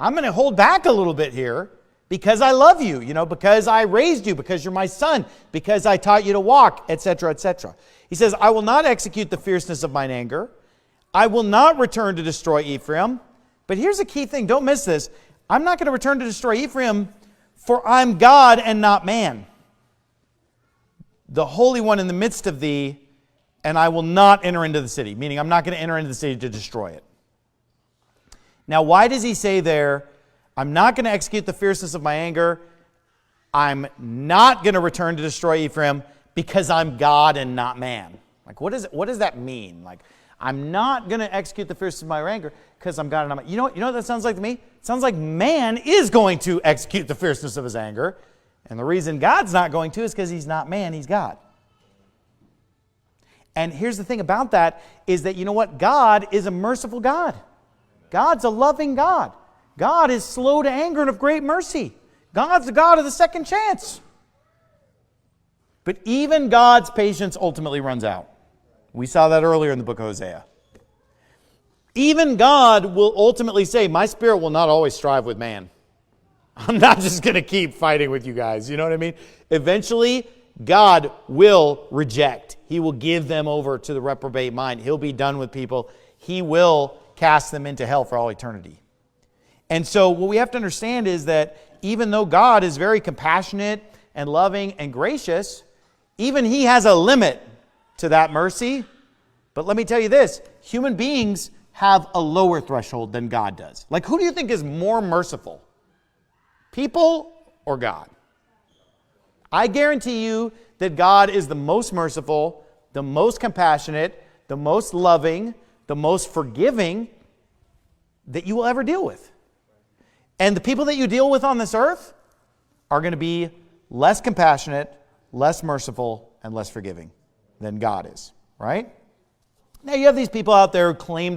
I'm going to hold back a little bit here because I love you, because I raised you, because you're my son, because I taught you to walk, etc., etc. He says, I will not execute the fierceness of mine anger. I will not return to destroy Ephraim. But here's a key thing. Don't miss this. I'm not going to return to destroy Ephraim, for I'm God and not man, the Holy One in the midst of thee, and I will not enter into the city. Meaning I'm not going to enter into the city to destroy it. Now, why does he say there, I'm not going to execute the fierceness of my anger. I'm not going to return to destroy Ephraim because I'm God and not man. Like, what does that mean? Like, I'm not going to execute the fierceness of my anger because I'm God and not man. You know what that sounds like to me? It sounds like man is going to execute the fierceness of his anger. And the reason God's not going to is because he's not man, he's God. And here's the thing about that is that, you know what? God is a merciful God. God's a loving God. God is slow to anger and of great mercy. God's the God of the second chance. But even God's patience ultimately runs out. We saw that earlier in the book of Hosea. Even God will ultimately say, my spirit will not always strive with man. I'm not just going to keep fighting with you guys. You know what I mean? Eventually, God will reject. He will give them over to the reprobate mind. He'll be done with people. He will cast them into hell for all eternity. And so what we have to understand is that even though God is very compassionate and loving and gracious, even he has a limit to that mercy. But let me tell you this, human beings have a lower threshold than God does. Like, who do you think is more merciful? People or God? I guarantee you that God is the most merciful, the most compassionate, the most loving, the most forgiving that you will ever deal with. And the people that you deal with on this earth are going to be less compassionate, less merciful, and less forgiving than God is, right? Now you have these people out there who claim